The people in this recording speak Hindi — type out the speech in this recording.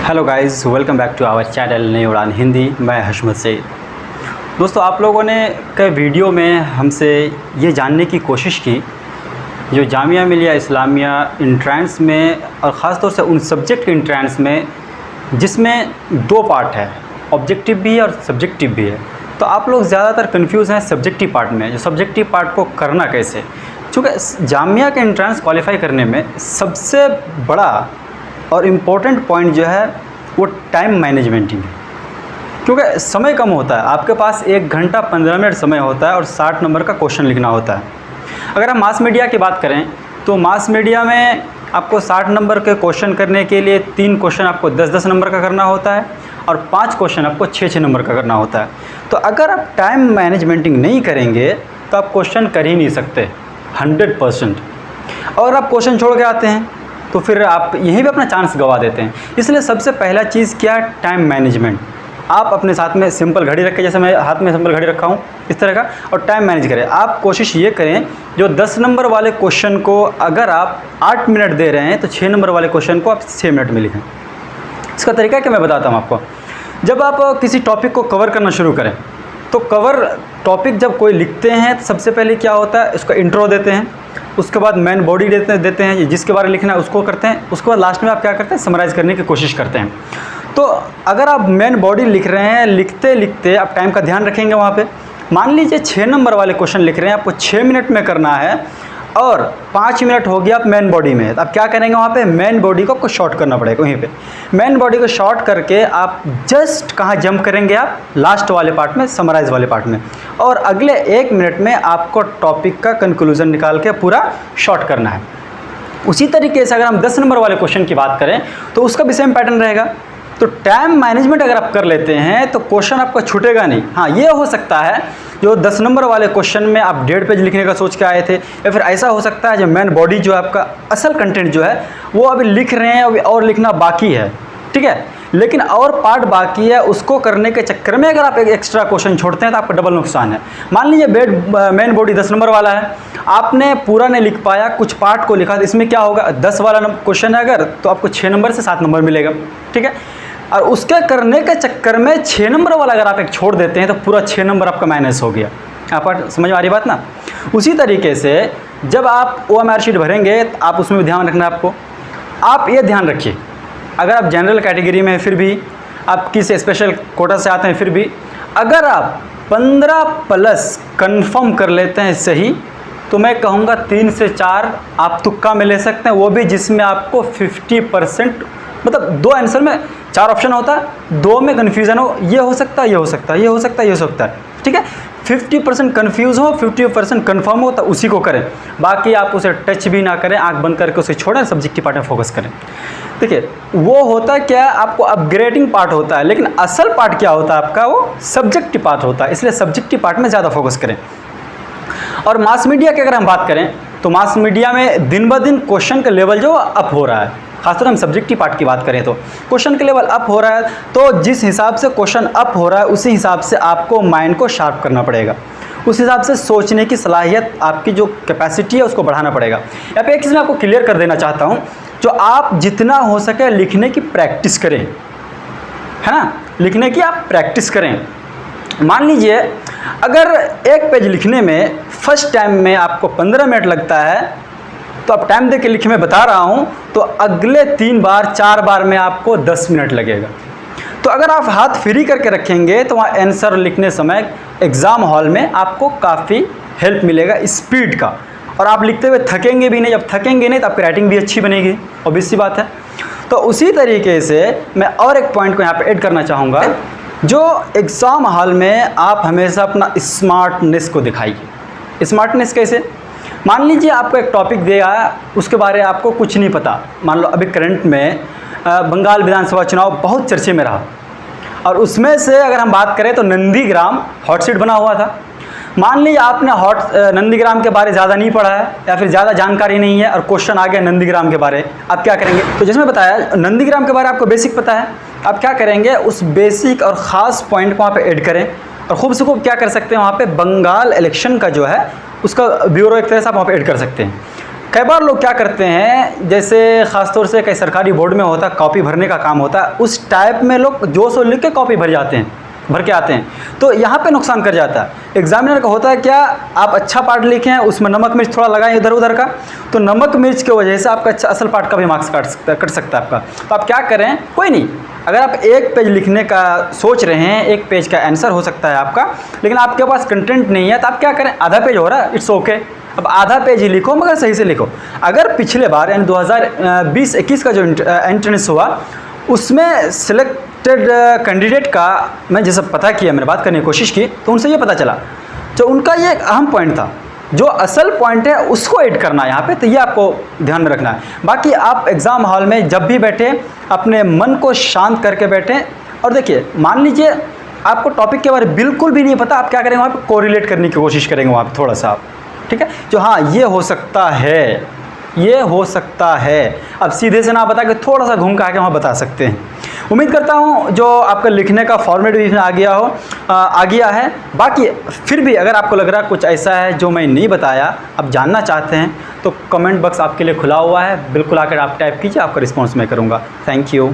Hello guys, welcome back to our channel Nai Udaan Hindi. मैं हशमत सईद। दोस्तों, आप लोगों ने कई वीडियो में हमसे ये जानने की कोशिश की जो जामिया मिलिया इस्लामिया इंट्रेंस में और ख़ास तौर से उन सब्जेक्ट के इंट्रेंस में जिसमें दो पार्ट है, ऑब्जेक्टिव भी है और सब्जेक्टिव भी है। तो आप लोग ज़्यादातर कन्फ्यूज़ हैं सब्जेक्टिव पार्ट में। जो सब्जेक्टिव पार्ट को करना कैसे, चूँकि जामिया के इंट्रेंस क्वालिफाई करने में सबसे बड़ा और इम्पोर्टेंट पॉइंट जो है वो टाइम मैनेजमेंटिंग है, क्योंकि समय कम होता है। आपके पास 1 घंटा 15 मिनट समय होता है और 60 नंबर का क्वेश्चन लिखना होता है। अगर हम मास मीडिया की बात करें तो मास मीडिया में आपको 60 नंबर के क्वेश्चन करने के लिए 3 क्वेश्चन आपको 10-10 नंबर का करना होता है और 5 क्वेश्चन आपको 6-6 नंबर का करना होता है। तो अगर आप टाइम मैनेजमेंटिंग नहीं करेंगे तो आप क्वेश्चन कर ही नहीं सकते 100%। और आप क्वेश्चन छोड़ के आते हैं तो फिर आप यहीं भी अपना चांस गंवा देते हैं। इसलिए सबसे पहला चीज़ क्या है, टाइम मैनेजमेंट। आप अपने साथ में सिंपल घड़ी रखें, जैसे मैं हाथ में सिंपल घड़ी रखा हूँ इस तरह का, और टाइम मैनेज करें। आप कोशिश ये करें जो 10 नंबर वाले क्वेश्चन को अगर आप 8 मिनट दे रहे हैं तो 6 नंबर वाले क्वेश्चन को आप 6 मिनट में लिखें। इसका तरीका क्या मैं बताता हूँ आपको। जब आप किसी टॉपिक को कवर करना शुरू करें तो कवर टॉपिक जब कोई लिखते हैं तो सबसे पहले क्या होता है, उसका इंट्रो देते हैं, उसके बाद मेन बॉडी देते हैं जिसके बारे में लिखना है उसको करते हैं, उसके बाद लास्ट में आप क्या करते हैं, समराइज़ करने की कोशिश करते हैं। तो अगर आप मेन बॉडी लिख रहे हैं, लिखते लिखते आप टाइम का ध्यान रखेंगे वहाँ पे। मान लीजिए 6 नंबर वाले क्वेश्चन लिख रहे हैं, आपको 6 मिनट में करना है और 5 मिनट हो गया आप मेन बॉडी में, तो आप क्या करेंगे वहाँ पे, मेन बॉडी को कुछ शॉर्ट करना पड़ेगा। वहीं पे मेन बॉडी को शॉर्ट करके आप जस्ट कहाँ जंप करेंगे, आप लास्ट वाले पार्ट में, समराइज वाले पार्ट में, और अगले 1 मिनट में आपको टॉपिक का कंक्लूजन निकाल के पूरा शॉर्ट करना है। उसी तरीके से अगर हम 10 नंबर वाले क्वेश्चन की बात करें तो उसका भी सेम पैटर्न रहेगा। तो टाइम मैनेजमेंट अगर आप कर लेते हैं तो क्वेश्चन आपका छूटेगा नहीं। हाँ, ये हो सकता है जो 10 नंबर वाले क्वेश्चन में आप 1.5 पेज लिखने का सोच के आए थे, या फिर ऐसा हो सकता है जो मेन बॉडी जो है आपका असल कंटेंट जो है वो अभी लिख रहे हैं, अभी और लिखना बाकी है, ठीक है, लेकिन और पार्ट बाकी है। उसको करने के चक्कर में अगर आप एक एक्स्ट्रा क्वेश्चन छोड़ते हैं तो आपका डबल नुकसान है। मान लीजिए मेन बॉडी 10 नंबर वाला है, आपने पूरा नहीं लिख पाया, कुछ पार्ट को लिखा, तो इसमें क्या होगा, 10 वाला क्वेश्चन है अगर, तो आपको 6 नंबर से 7 नंबर मिलेगा, ठीक है। और उसके करने के चक्कर में 6 नंबर वाला अगर आप एक छोड़ देते हैं तो पूरा 6 नंबर आपका माइनस हो गया। आप समझ में आ रही बात ना। उसी तरीके से जब आप OMR शीट भरेंगे तो आप उसमें भी ध्यान रखना है आपको। आप ये ध्यान रखिए, अगर आप जनरल कैटेगरी में, फिर भी आप किसी स्पेशल कोटा से आते हैं, फिर भी अगर आप 15+ कंफर्म कर लेते हैं सही, तो मैं कहूँगा 3 से 4 आप तुक्का में ले सकते हैं, वो भी जिसमें आपको 50%, मतलब 2 आंसर में 4 ऑप्शन होता है, 2 में कन्फ्यूज़न हो, ये हो सकता है, ये हो सकता है, ये हो सकता है, ये हो सकता है, ठीक है। 50% कन्फ्यूज़ हो, 50% कन्फर्म हो तो उसी को करें। बाकी आप उसे टच भी ना करें, आंख बंद करके उसे छोड़ें, सब्जेक्टिव पार्ट में फोकस करें। देखिए, वो होता क्या है, आपको अपग्रेडिंग पार्ट होता है, लेकिन असल पार्ट क्या होता है आपका, वो सब्जेक्टिव पार्ट होता है। इसलिए सब्जेक्टिव पार्ट में ज़्यादा फोकस करें। और मास मीडिया की अगर हम बात करें तो मास मीडिया में दिन ब दिन क्वेश्चन का लेवल जो अप हो रहा है, खासतौर हम सब्जेक्टिव पार्ट की बात करें तो क्वेश्चन के लेवल अप हो रहा है। तो जिस हिसाब से क्वेश्चन अप हो रहा है उसी हिसाब से आपको माइंड को शार्प करना पड़ेगा, उस हिसाब से सोचने की सलाहियत, आपकी जो कैपेसिटी है उसको बढ़ाना पड़ेगा। यहाँ पे एक चीज़ मैं आपको क्लियर कर देना चाहता हूँ, जो आप जितना हो सके लिखने की प्रैक्टिस करें, है ना, लिखने की आप प्रैक्टिस करें। मान लीजिए अगर 1 पेज लिखने में फर्स्ट टाइम में आपको 15 मिनट लगता है, तो आप टाइम दे के लिखे, मैं बता रहा हूँ, तो अगले 3 बार 4 बार में आपको 10 मिनट लगेगा। तो अगर आप हाथ फ्री करके रखेंगे तो वहाँ आंसर लिखने समय एग्ज़ाम हॉल में आपको काफ़ी हेल्प मिलेगा स्पीड का, और आप लिखते हुए थकेंगे भी नहीं। जब थकेंगे नहीं तो आपकी राइटिंग भी अच्छी बनेगी, ऑब्वियस सी बात है। तो उसी तरीके से मैं और एक पॉइंट को यहाँ पे ऐड करना चाहूँगा, जो एग्ज़ाम हॉल में आप हमेशा अपना स्मार्टनेस को दिखाइए। स्मार्टनेस कैसे, मान लीजिए आपको एक टॉपिक दिया, उसके बारे में आपको कुछ नहीं पता। मान लो अभी करंट में बंगाल विधानसभा चुनाव बहुत चर्चे में रहा, और उसमें से अगर हम बात करें तो नंदीग्राम हॉट सीट बना हुआ था। मान लीजिए आपने नंदीग्राम के बारे ज़्यादा नहीं पढ़ा है, या फिर ज़्यादा जानकारी नहीं है, और क्वेश्चन आ गया नंदीग्राम के बारे, आप क्या करेंगे। तो जैसे मैं बताया, नंदीग्राम के बारे आपको बेसिक पता है, आप क्या करेंगे, उस बेसिक और ख़ास पॉइंट को वहाँ पे ऐड करें, और खूब से खूब क्या कर सकते हैं, वहाँ पे बंगाल इलेक्शन का जो है उसका ब्यूरो एक तरह से आप वहाँ पे ऐड कर सकते हैं। कई बार लोग क्या करते हैं, जैसे ख़ासतौर से कई सरकारी बोर्ड में होता है, कॉपी भरने का काम होता है, उस टाइप में लोग जो सो लिख के कॉपी भर जाते हैं, भर के आते हैं, तो यहाँ पे नुकसान कर जाता है। एग्जामिनर का होता है क्या, आप अच्छा पार्ट लिखे हैं, उसमें नमक मिर्च थोड़ा लगाएं इधर उधर का, तो नमक मिर्च की वजह से आपका अच्छा असल पार्ट का भी मार्क्स कट सकता है आपका। तो आप क्या करें, कोई नहीं, अगर आप एक पेज लिखने का सोच रहे हैं, एक पेज का आंसर हो सकता है आपका, लेकिन आपके पास कंटेंट नहीं है, तो आप क्या करें, आधा पेज हो रहा है, इट्स ओके, अब आधा पेज ही लिखो, मगर सही से लिखो। अगर पिछले बार यानी 2020-21 का जो एंट्रेंस हुआ, उसमें सिलेक्टेड कैंडिडेट का मैं जैसे पता किया, मैंने बात करने की कोशिश की, तो उनसे ये पता चला, जो उनका ये एक अहम पॉइंट था, जो असल पॉइंट है उसको ऐड करना है यहाँ पे, तो ये आपको ध्यान में रखना है। बाकी आप एग्ज़ाम हॉल में जब भी बैठे, अपने मन को शांत करके बैठें, और देखिए, मान लीजिए आपको टॉपिक के बारे में बिल्कुल भी नहीं पता, आप क्या करेंगे, वहाँ पर कोरिलेट करने की कोशिश करेंगे वहाँ पर थोड़ा सा, ठीक है, जो हाँ ये हो सकता है, ये हो सकता है, अब सीधे से ना बता के थोड़ा सा घूम के आके वहाँ बता सकते हैं। उम्मीद करता हूँ जो आपका लिखने का फॉर्मेट भी आ गया है। बाकी फिर भी अगर आपको लग रहा है कुछ ऐसा है जो मैं नहीं बताया, आप जानना चाहते हैं, तो कमेंट बॉक्स आपके लिए खुला हुआ है, बिल्कुल आकर आप टाइप कीजिए, आपका रिस्पॉन्स मैं करूँगा। Thank you.